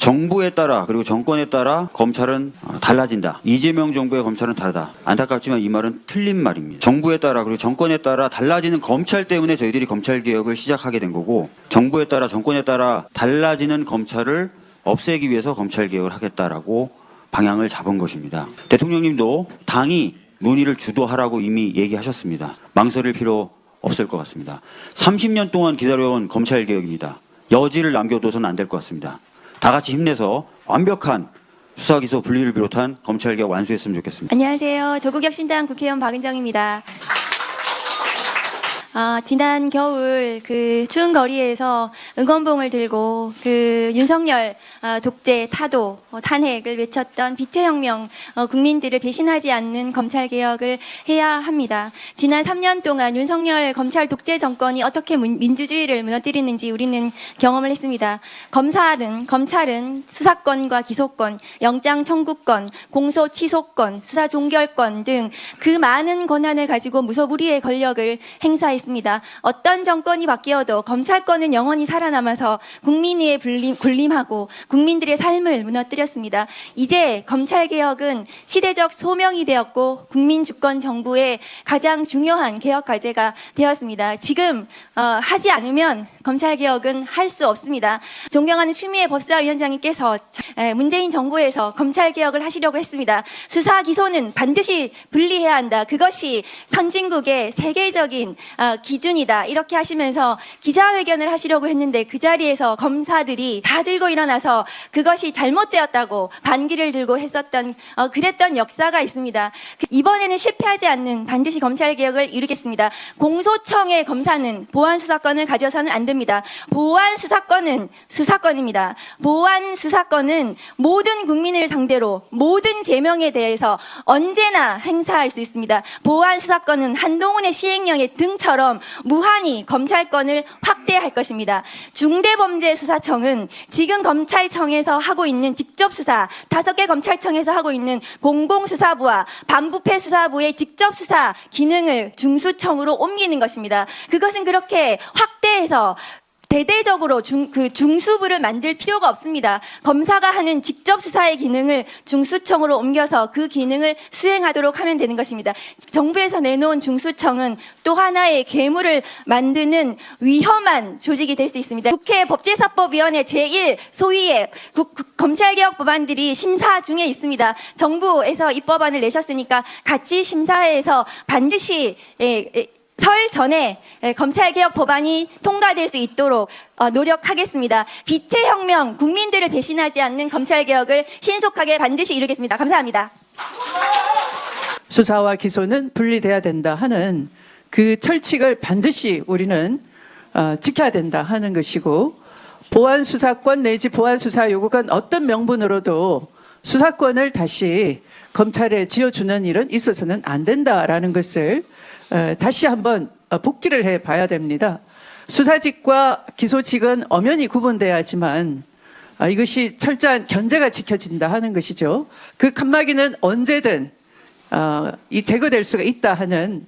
정부에 따라 그리고 정권에 따라 검찰은 달라진다. 이재명 정부의 검찰은 다르다. 안타깝지만 이 말은 틀린 말입니다. 정부에 따라 그리고 정권에 따라 달라지는 검찰 때문에 저희들이 검찰개혁을 시작하게 된 거고, 정부에 따라 정권에 따라 달라지는 검찰을 없애기 위해서 검찰개혁을 하겠다라고 방향을 잡은 것입니다. 대통령님도 당이 논의를 주도하라고 이미 얘기하셨습니다. 망설일 필요 없을 것 같습니다. 30년 동안 기다려온 검찰개혁입니다. 여지를 남겨둬서는 안 될 것 같습니다. 다 같이 힘내서 완벽한 수사기소 분리를 비롯한 검찰개혁 완수했으면 좋겠습니다. 안녕하세요. 조국혁신당 국회의원 박은정입니다. 지난 겨울 그 추운 거리에서 응원봉을 들고 그 윤석열 독재 타도 탄핵을 외쳤던 빛의 혁명, 국민들을 배신하지 않는 검찰 개혁을 해야 합니다. 지난 3년 동안 윤석열 검찰 독재 정권이 어떻게 민주주의를 무너뜨리는지 우리는 경험을 했습니다. 검찰은 수사권과 기소권, 영장 청구권, 공소 취소권, 수사 종결권 등 그 많은 권한을 가지고 무소불위의 권력을 행사했습니다. 어떤 정권이 바뀌어도 검찰권은 영원히 살아남아서 국민의 군림하고 국민들의 삶을 무너뜨렸습니다. 이제 검찰개혁은 시대적 소명이 되었고 국민 주권 정부의 가장 중요한 개혁 과제가 되었습니다. 지금 하지 않으면 검찰개혁은 할 수 없습니다. 존경하는 추미애 법사위원장님께서 문재인 정부에서 검찰개혁을 하시려고 했습니다. 수사 기소는 반드시 분리해야 한다. 그것이 선진국의 세계적인 기준이다. 이렇게 하시면서 기자회견을 하시려고 했는데 그 자리에서 검사들이 다 들고 일어나서 그것이 잘못되었다고 반기를 들고 그랬던 역사가 있습니다. 이번에는 실패하지 않는 반드시 검찰개혁을 이루겠습니다. 공소청의 검사는 보안수사권을 가져서는 안 됩니다. 보안수사권은 수사권입니다. 보안수사권은 모든 국민을 상대로 모든 죄명에 대해서 언제나 행사할 수 있습니다. 보안수사권은 한동훈의 시행령의 등처럼 무한히 검찰권을 확대할 것입니다. 중대범죄수사청은 지금 검찰청에서 하고 있는 직접수사, 5개 검찰청에서 하고 있는 공공수사부와 반부패 수사부의 직접수사 기능을 중수청으로 옮기는 것입니다. 그것은 그렇게 확대해서 대대적으로 중수부를 만들 필요가 없습니다. 검사가 하는 직접 수사의 기능을 중수청으로 옮겨서 그 기능을 수행하도록 하면 되는 것입니다. 정부에서 내놓은 중수청은 또 하나의 괴물을 만드는 위험한 조직이 될 수 있습니다. 국회 법제사법위원회 제1 소위의 검찰개혁 법안들이 심사 중에 있습니다. 정부에서 입법안을 내셨으니까 같이 심사해서 반드시 설 전에 검찰개혁 법안이 통과될 수 있도록 노력하겠습니다. 빛의 혁명, 국민들을 배신하지 않는 검찰개혁을 신속하게 반드시 이루겠습니다. 감사합니다. 수사와 기소는 분리돼야 된다 하는 그 철칙을 반드시 우리는 지켜야 된다 하는 것이고, 보안수사권 내지 보안수사 요구권 어떤 명분으로도 수사권을 다시 검찰에 지어주는 일은 있어서는 안 된다라는 것을 다시 한번 복기를 해봐야 됩니다. 수사직과 기소직은 엄연히 구분돼야지만 이것이 철저한 견제가 지켜진다 하는 것이죠. 그 칸막이는 언제든 제거될 수가 있다 하는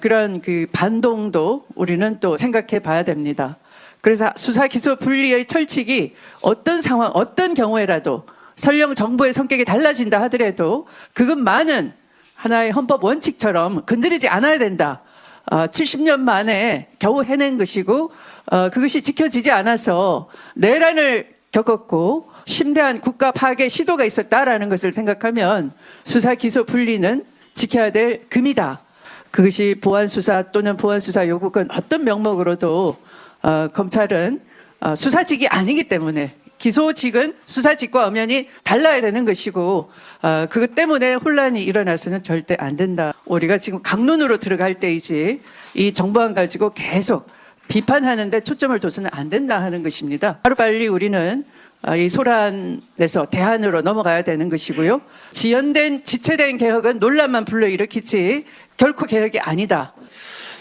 그런 그 반동도 우리는 또 생각해 봐야 됩니다. 그래서 수사 기소 분리의 철칙이 어떤 상황, 어떤 경우에라도 설령 정부의 성격이 달라진다 하더라도 그것만은 하나의 헌법 원칙처럼 건드리지 않아야 된다. 70년 만에 겨우 해낸 것이고 그것이 지켜지지 않아서 내란을 겪었고 심대한 국가 파괴 시도가 있었다라는 것을 생각하면 수사 기소 분리는 지켜야 될 금이다. 그것이 보안수사 또는 보안수사 요구권 어떤 명목으로도 검찰은 수사직이 아니기 때문에 기소직은 수사직과 엄연히 달라야 되는 것이고 그것 때문에 혼란이 일어나서는 절대 안 된다. 우리가 지금 강론으로 들어갈 때이지 이 정부안 가지고 계속 비판하는데 초점을 둬서는 안 된다 하는 것입니다. 하루빨리 우리는 이 소란에서 대안으로 넘어가야 되는 것이고요. 지체된 개혁은 논란만 불러일으키지 결코 개혁이 아니다.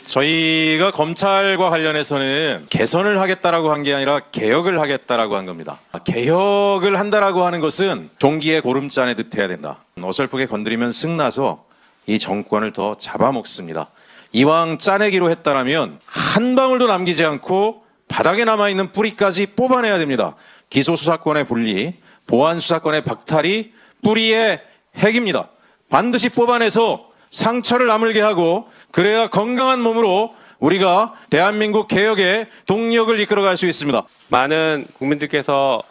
저희가 검찰과 관련해서는 개선을 하겠다라고 한 게 아니라 개혁을 하겠다라고 한 겁니다. 개혁을 한다라고 하는 것은 종기에 고름잔에 듯해야 된다. 어설프게 건드리면 승나서 이 정권을 더 잡아먹습니다. 이왕 짜내기로 했다라면 한 방울도 남기지 않고 바닥에 남아있는 뿌리까지 뽑아내야 됩니다. 기소수사권의 분리, 보안수사권의 박탈이 뿌리의 핵입니다. 반드시 뽑아내서 상처를 아물게 하고 그래야 건강한 몸으로 우리가 대한민국 개혁의 동력을 이끌어갈 수 있습니다. 많은 국민들께서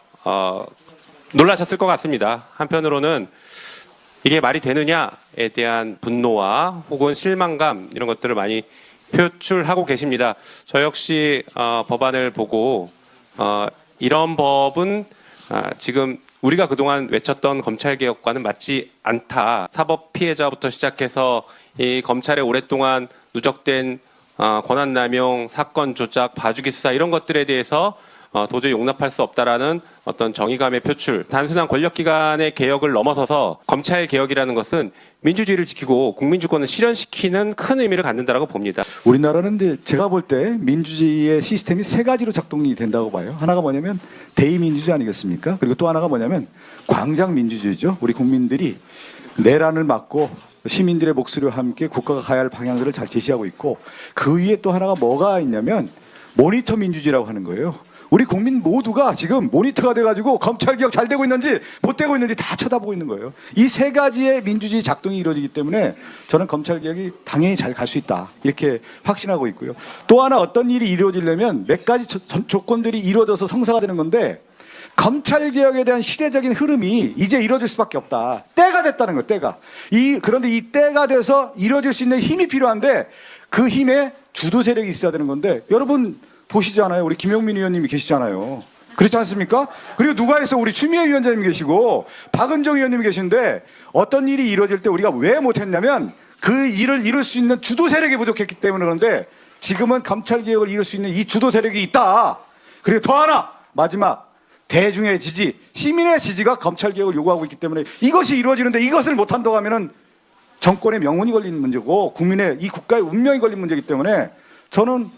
놀라셨을 것 같습니다. 한편으로는 이게 말이 되느냐에 대한 분노와 혹은 실망감 이런 것들을 많이 표출하고 계십니다. 저 역시 법안을 보고 이런 법은 지금 우리가 그동안 외쳤던 검찰개혁과는 맞지 않다. 사법 피해자부터 시작해서 이 검찰에 오랫동안 누적된 권한남용, 사건 조작, 봐주기 수사 이런 것들에 대해서 도저히 용납할 수 없다라는 어떤 정의감의 표출. 단순한 권력기관의 개혁을 넘어서서 검찰 개혁이라는 것은 민주주의를 지키고 국민주권을 실현시키는 큰 의미를 갖는다라고 봅니다. 우리나라는 이제 제가 볼 때 민주주의의 시스템이 세 가지로 작동이 된다고 봐요. 하나가 뭐냐면 대의민주주의 아니겠습니까? 그리고 또 하나가 뭐냐면 광장민주주의죠. 우리 국민들이 내란을 막고 시민들의 목소리와 함께 국가가 가야 할 방향들을 잘 제시하고 있고 그 위에 또 하나가 뭐가 있냐면 모니터 민주주의라고 하는 거예요. 우리 국민 모두가 지금 모니터가 돼가지고 검찰개혁 잘 되고 있는지 못 되고 있는지 다 쳐다보고 있는 거예요. 이 세 가지의 민주주의 작동이 이루어지기 때문에 저는 검찰개혁이 당연히 잘 갈 수 있다 이렇게 확신하고 있고요. 또 하나 어떤 일이 이루어지려면 몇 가지 조건들이 이루어져서 성사가 되는 건데 검찰개혁에 대한 시대적인 흐름이 이제 이루어질 수밖에 없다. 때가 됐다는 거예요. 때가. 그런데 이 때가 돼서 이루어질 수 있는 힘이 필요한데 그 힘에 주도 세력이 있어야 되는 건데 여러분 보시잖아요. 우리 김용민 의원님이 계시잖아요. 그렇지 않습니까? 그리고 누가 해서 우리 추미애 위원장님 계시고 박은정 의원님이 계신데 어떤 일이 이루어질 때 우리가 왜 못했냐면 그 일을 이룰 수 있는 주도 세력이 부족했기 때문에 그런데 지금은 검찰개혁을 이룰 수 있는 이 주도 세력이 있다. 그리고 더 하나 마지막 대중의 지지, 시민의 지지가 검찰개혁을 요구하고 있기 때문에 이것이 이루어지는데 이것을 못한다고 하면은 정권의 명운이 걸리는 문제고 국민의 이 국가의 운명이 걸린 문제이기 때문에 저는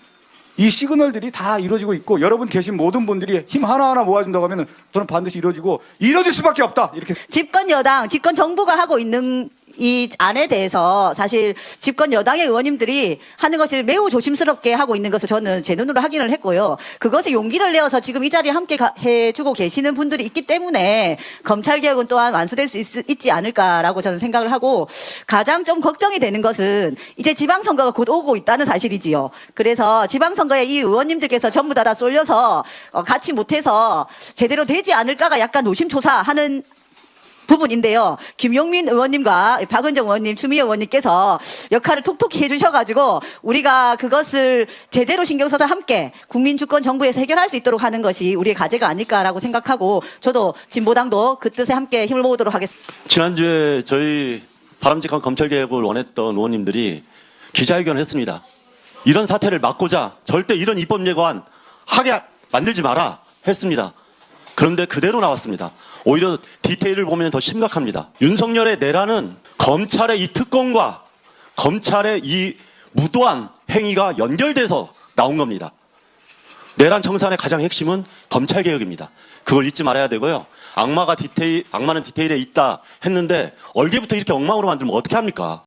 이 시그널들이 다 이루어지고 있고 여러분 계신 모든 분들이 힘 하나하나 모아준다고 하면 저는 반드시 이루어질 수밖에 없다. 이렇게. 집권 여당, 집권 정부가 하고 있는 이 안에 대해서 사실 집권 여당의 의원님들이 하는 것을 매우 조심스럽게 하고 있는 것을 저는 제 눈으로 확인을 했고요. 그것에 용기를 내어서 지금 이 자리에 함께 해주고 계시는 분들이 있기 때문에 검찰개혁은 또한 완수될 수 있지 않을까라고 저는 생각을 하고 가장 좀 걱정이 되는 것은 이제 지방선거가 곧 오고 있다는 사실이지요. 그래서 지방선거에 이 의원님들께서 전부 다 쏠려서 같이 못해서 제대로 되지 않을까가 약간 노심초사하는 부분인데요. 김용민 의원님과 박은정 의원님, 추미애 의원님께서 역할을 톡톡히 해주셔가지고 우리가 그것을 제대로 신경 써서 함께 국민주권 정부에서 해결할 수 있도록 하는 것이 우리의 과제가 아닐까라고 생각하고 저도 진보당도 그 뜻에 함께 힘을 모으도록 하겠습니다. 지난주에 저희 바람직한 검찰개혁을 원했던 의원님들이 기자회견을 했습니다. 이런 사태를 막고자 절대 이런 입법 예고안 하게 만들지 마라 했습니다. 그런데 그대로 나왔습니다. 오히려 디테일을 보면 더 심각합니다. 윤석열의 내란은 검찰의 이 특권과 검찰의 이 무도한 행위가 연결돼서 나온 겁니다. 내란 청산의 가장 핵심은 검찰개혁입니다. 그걸 잊지 말아야 되고요. 악마는 디테일에 있다 했는데 얼개부터 이렇게 엉망으로 만들면 어떻게 합니까?